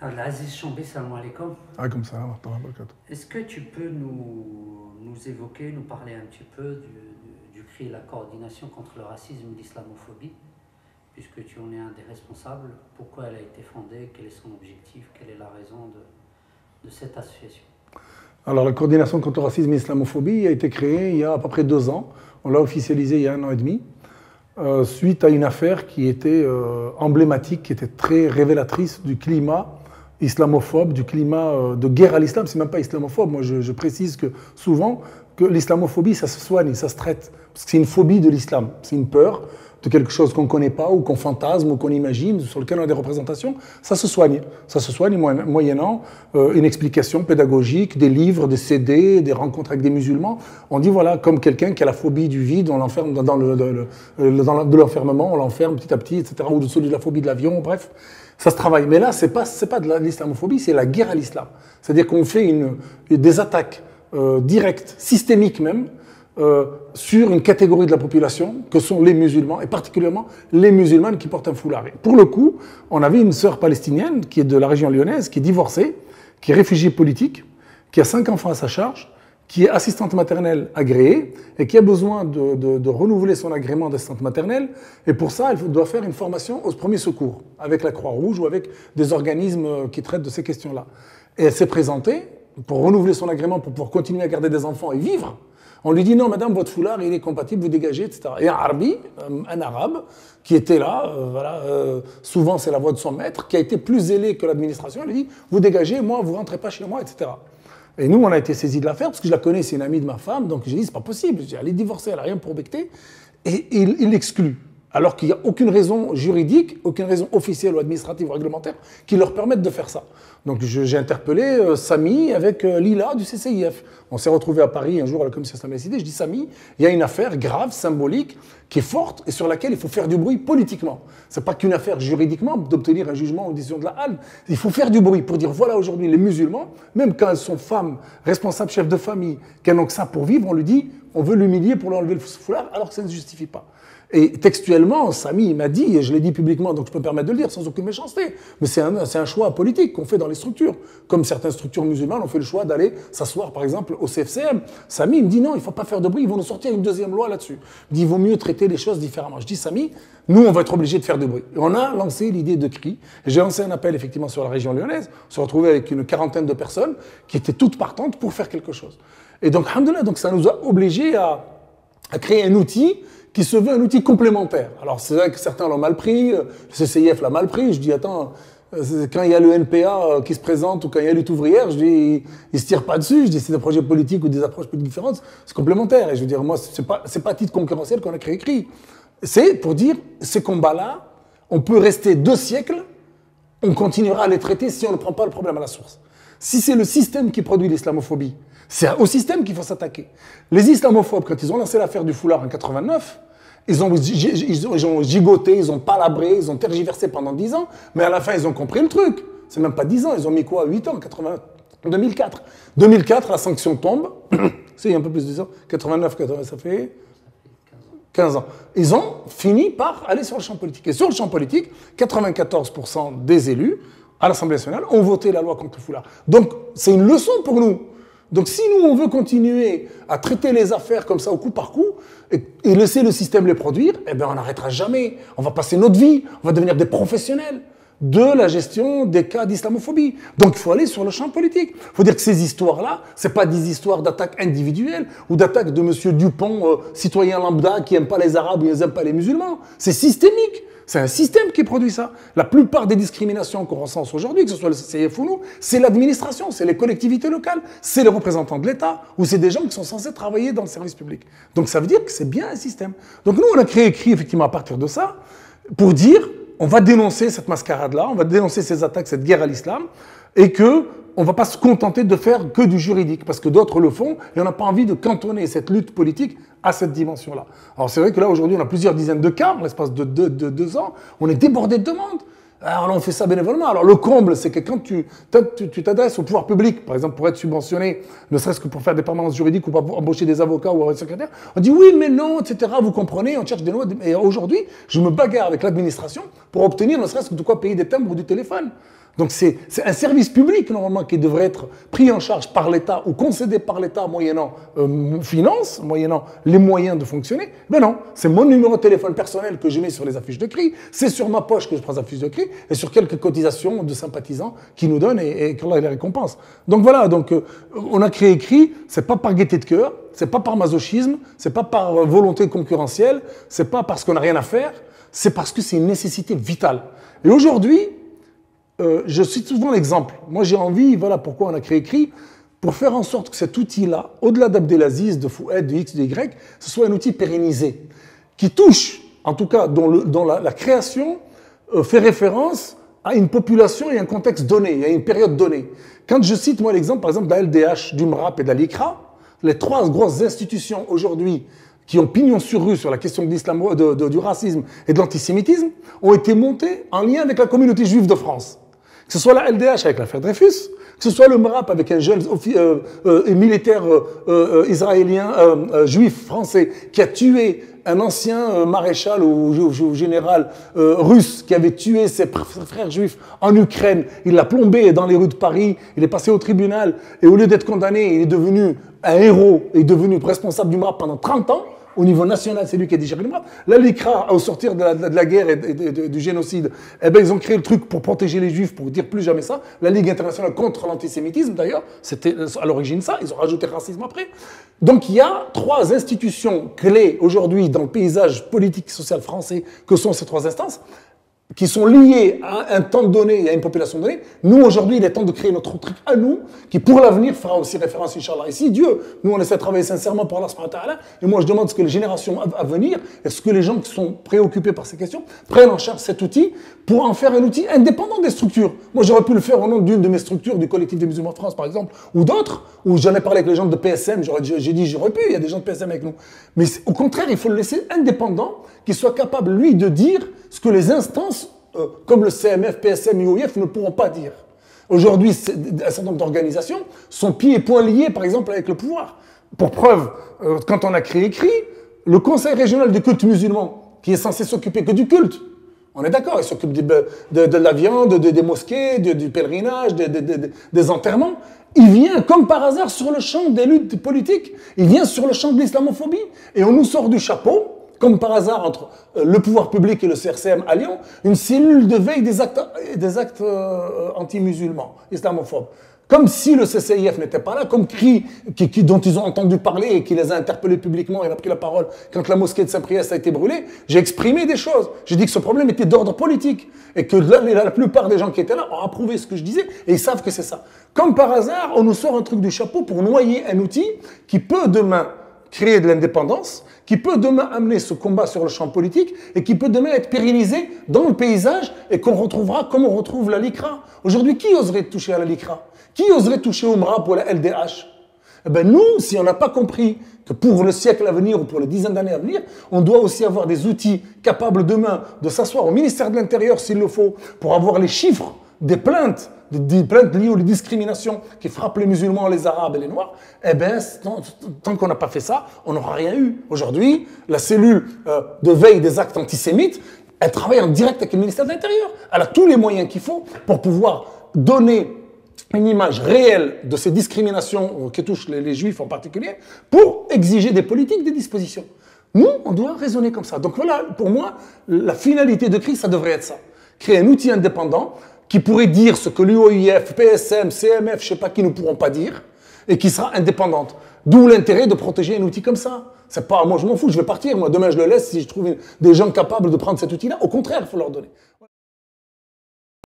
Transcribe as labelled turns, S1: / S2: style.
S1: Aziz Chambi, salam alaikum.
S2: Ah, comme ça, wa rahmatullahi wa barakatuh.
S1: Est-ce que tu peux nous évoquer, nous parler un petit peu du CRI, la coordination contre le racisme et l'islamophobie, puisque tu en es un des responsables, pourquoi elle a été fondée, quel est son objectif, quelle est la raison de cette association?
S2: Alors, la coordination contre le racisme et l'islamophobie a été créée il y a à peu près 2 ans. On l'a officialisée il y a 1 an et demi, suite à une affaire qui était emblématique, qui était très révélatrice du climat islamophobe, du climat de guerre à l'islam. C'est même pas islamophobe. Moi, je précise que souvent que l'islamophobie, ça se soigne, ça se traite. Parce que c'est une phobie de l'islam. C'est une peur de quelque chose qu'on ne connaît pas, ou qu'on fantasme, ou qu'on imagine, sur lequel on a des représentations. Ça se soigne. Ça se soigne moyennant une explication pédagogique, des livres, des CD, des rencontres avec des musulmans. On dit, voilà, comme quelqu'un qui a la phobie du vide, on l'enferme de l'enfermement, on l'enferme petit à petit, etc. Ou celui de la phobie de l'avion, bref. Ça se travaille. Mais là, c'est pas de l'islamophobie, c'est la guerre à l'islam. C'est-à-dire qu'on fait des attaques directes, systémiques même, sur une catégorie de la population, que sont les musulmans, et particulièrement les musulmanes qui portent un foulard. Et pour le coup, on avait une sœur palestinienne, qui est de la région lyonnaise, qui est divorcée, qui est réfugiée politique, qui a 5 enfants à sa charge, qui est assistante maternelle agréée et qui a besoin de renouveler son agrément d'assistante maternelle. Et pour ça, elle doit faire une formation aux premiers secours avec la Croix-Rouge ou avec des organismes qui traitent de ces questions-là. Et elle s'est présentée pour renouveler son agrément, pour pouvoir continuer à garder des enfants et vivre. On lui dit non, madame, votre foulard, il est compatible, vous dégagez, etc. Et un Arbi, un arabe, qui était là, souvent c'est la voix de son maître, qui a été plus zélé que l'administration, elle lui dit, vous dégagez, moi, vous rentrez pas chez moi, etc. Et nous, on a été saisis de l'affaire, parce que je la connais, c'est une amie de ma femme, donc j'ai dit, c'est pas possible, elle est divorcée, elle n'a rien pour becter, et il l'exclut. Alors qu'il n'y a aucune raison juridique, aucune raison officielle ou administrative ou réglementaire qui leur permette de faire ça. Donc j'ai interpellé Samy avec Lila du CCIF. On s'est retrouvés à Paris un jour à la commission islamiste laïcité. Je dis, Samy, il y a une affaire grave, symbolique, qui est forte et sur laquelle il faut faire du bruit politiquement. Ce n'est pas qu'une affaire juridiquement d'obtenir un jugement ou une décision de la halle. Il faut faire du bruit pour dire, voilà aujourd'hui les musulmans, même quand elles sont femmes, responsables, chefs de famille, qu'elles n'ont que ça pour vivre, on lui dit, on veut l'humilier pour lui enlever le foulard alors que ça ne se justifie pas. Et textuellement, Samy m'a dit, et je l'ai dit publiquement, donc je peux me permettre de le dire sans aucune méchanceté, mais c'est un choix politique qu'on fait dans les structures. Comme certaines structures musulmanes ont fait le choix d'aller s'asseoir, par exemple, au CFCM. Samy me dit non, il ne faut pas faire de bruit, ils vont nous sortir une 2e loi là-dessus. Il me dit, il vaut mieux traiter les choses différemment. Je dis, Samy, nous, on va être obligés de faire de bruit. Et on a lancé l'idée de CRI. J'ai lancé un appel, effectivement, sur la région lyonnaise. On s'est retrouvé avec une 40aine de personnes qui étaient toutes partantes pour faire quelque chose. Et donc, alhamdoulilah, donc ça nous a obligés à créer un outil qui se veut un outil complémentaire. Alors c'est vrai que certains l'ont mal pris, le CCIF l'a mal pris, je dis attends, quand il y a le NPA qui se présente ou quand il y a lutte ouvrière, je dis ils se tirent pas dessus, je dis c'est des projets politiques ou des approches politiques différentes, c'est complémentaire. Et je veux dire, moi, c'est pas à titre concurrentiel qu'on a créé CRI. C'est pour dire, ces combats-là, on peut rester 2 siècles, on continuera à les traiter si on ne prend pas le problème à la source. Si c'est le système qui produit l'islamophobie, c'est au système qu'il faut s'attaquer. Les islamophobes, quand ils ont lancé l'affaire du foulard en 89, ils ont gigoté, ils ont palabré, ils ont tergiversé pendant 10 ans, mais à la fin, ils ont compris le truc. C'est même pas 10 ans, ils ont mis quoi? 8 ans, 2004. 2004, la sanction tombe. C'est un peu plus de 10 ans. 89, ça fait 15 ans. Ils ont fini par aller sur le champ politique. Et sur le champ politique, 94% des élus à l'Assemblée nationale ont voté la loi contre le foulard. Donc, c'est une leçon pour nous. Donc, si nous, on veut continuer à traiter les affaires comme ça au coup par coup et laisser le système les produire, eh bien, on n'arrêtera jamais. On va passer notre vie, on va devenir des professionnels de la gestion des cas d'islamophobie. Donc, il faut aller sur le champ politique. Il faut dire que ces histoires-là, c'est pas des histoires d'attaques individuelles ou d'attaques de monsieur Dupont, citoyen lambda qui n'aime pas les Arabes ou qui n'aime pas les musulmans. C'est systémique. C'est un système qui produit ça. La plupart des discriminations qu'on recense aujourd'hui, que ce soit le CCIF ou nous, c'est l'administration, c'est les collectivités locales, c'est les représentants de l'État, ou c'est des gens qui sont censés travailler dans le service public. Donc ça veut dire que c'est bien un système. Donc nous, on a créé CRI, effectivement, à partir de ça, pour dire, on va dénoncer cette mascarade-là, on va dénoncer ces attaques, cette guerre à l'islam, et que on ne va pas se contenter de faire que du juridique, parce que d'autres le font, et on n'a pas envie de cantonner cette lutte politique à cette dimension-là. Alors c'est vrai que là, aujourd'hui, on a plusieurs dizaines de cas, en l'espace de 2 ans, on est débordé de demandes. Alors on fait ça bénévolement. Alors le comble, c'est que quand tu t'adresses au pouvoir public, par exemple pour être subventionné, ne serait-ce que pour faire des permanences juridiques ou pour embaucher des avocats ou un secrétaire, on dit oui mais non, etc. Vous comprenez, on cherche des lois. Et aujourd'hui, je me bagarre avec l'administration pour obtenir ne serait-ce que de quoi payer des timbres ou du téléphone. Donc c'est un service public normalement qui devrait être pris en charge par l'État ou concédé par l'État moyennant finance, moyennant les moyens de fonctionner. Mais non, c'est mon numéro de téléphone personnel que je mets sur les affiches de CRI, c'est sur ma poche que je prends les affiches de CRI et sur quelques cotisations de sympathisants qui nous donnent et qu'Allah les récompense. Donc voilà, donc on a créé CRI, c'est pas par gaieté de cœur, c'est pas par masochisme, c'est pas par volonté concurrentielle, c'est pas parce qu'on n'a rien à faire, c'est parce que c'est une nécessité vitale. Et aujourd'hui, je cite souvent l'exemple. Moi, j'ai envie, voilà pourquoi on a créé CRI, pour faire en sorte que cet outil-là, au-delà d'Abdelaziz, de Fouad, de X, de Y, ce soit un outil pérennisé, qui touche, en tout cas, dont la création fait référence à une population et un contexte donné, à une période donnée. Quand je cite, moi, l'exemple, par exemple, de la LDH, du MRAP et de la LICRA, les trois grosses institutions aujourd'hui qui ont pignon sur rue sur la question de l'islam, du racisme et de l'antisémitisme, ont été montées en lien avec la communauté juive de France. Que ce soit la LDH avec l'affaire Dreyfus, que ce soit le MRAP avec un jeune militaire israélien, juif français, qui a tué un ancien maréchal ou général russe qui avait tué ses frères juifs en Ukraine. Il l'a plombé dans les rues de Paris, il est passé au tribunal, et au lieu d'être condamné, il est devenu un héros, il est devenu responsable du MRAP pendant 30 ans. Au niveau national, c'est lui qui a digéré le MRAP. La LICRA, au sortir de la guerre et du génocide, eh ben, ils ont créé le truc pour protéger les Juifs, pour dire plus jamais ça. La Ligue internationale contre l'antisémitisme, d'ailleurs, c'était à l'origine ça. Ils ont rajouté le racisme après. Donc il y a trois institutions clés aujourd'hui dans le paysage politique et social français que sont ces trois instances, qui sont liées à un temps donné et à une population donnée. Nous, aujourd'hui, il est temps de créer notre truc à nous, qui pour l'avenir fera aussi référence, Inch'Allah. Et si Dieu, nous, on essaie de travailler sincèrement pour Allah subhanahu wa ta'ala, et moi, je demande ce que les générations à venir, est-ce que les gens qui sont préoccupés par ces questions prennent en charge cet outil pour en faire un outil indépendant des structures. Moi, j'aurais pu le faire au nom d'une de mes structures, du collectif des musulmans de France, par exemple, ou d'autres, où j'en ai parlé avec les gens de PSM, j'ai dit, j'aurais pu, il y a des gens de PSM avec nous. Mais au contraire, il faut le laisser indépendant, qu'il soit capable, lui, de dire ce que les instances, comme le CMF, PSM, UOIF, ne pourront pas dire. Aujourd'hui, un certain nombre d'organisations sont pieds et poings liés, par exemple, avec le pouvoir. Pour preuve, quand on a créé CRI, le Conseil régional du culte musulman, qui est censé s'occuper que du culte, on est d'accord, il s'occupe de la viande, des mosquées, du pèlerinage, des enterrements. Il vient, comme par hasard, sur le champ des luttes politiques. Il vient sur le champ de l'islamophobie. Et on nous sort du chapeau, comme par hasard, entre le pouvoir public et le CRCM à Lyon, une cellule de veille des actes anti-musulmans, islamophobes. Comme si le CCIF n'était pas là, comme CRI, dont ils ont entendu parler et qui les a interpellés publiquement, il a pris la parole quand la mosquée de Saint-Priest a été brûlée. J'ai exprimé des choses. J'ai dit que ce problème était d'ordre politique et que la plupart des gens qui étaient là ont approuvé ce que je disais et ils savent que c'est ça. Comme par hasard, on nous sort un truc du chapeau pour noyer un outil qui peut demain créer de l'indépendance, qui peut demain amener ce combat sur le champ politique et qui peut demain être pérennisé dans le paysage et qu'on retrouvera comme on retrouve la LICRA. Aujourd'hui, qui oserait toucher à la LICRA? Qui oserait toucher au MRAP ou à la LDH? Eh ben nous, si on n'a pas compris que pour le siècle à venir ou pour les dizaines d'années à venir, on doit aussi avoir des outils capables demain de s'asseoir au ministère de l'Intérieur s'il le faut pour avoir les chiffres des plaintes liées aux discriminations qui frappent les musulmans, les arabes et les noirs, eh bien, tant qu'on n'a pas fait ça, on n'aura rien eu. Aujourd'hui, la cellule de veille des actes antisémites, elle travaille en direct avec le ministère de l'Intérieur. Elle a tous les moyens qu'il faut pour pouvoir donner une image réelle de ces discriminations qui touchent les juifs en particulier, pour exiger des politiques, des dispositions. Nous, on doit raisonner comme ça. Donc voilà, pour moi, la finalité de CRI, ça devrait être ça. Créer un outil indépendant qui pourrait dire ce que l'UOIF, PSM, CMF, je sais pas qui ne pourront pas dire, et qui sera indépendante. D'où l'intérêt de protéger un outil comme ça. C'est pas, moi je m'en fous, je vais partir, moi demain je le laisse si je trouve des gens capables de prendre cet outil-là. Au contraire, il faut leur donner.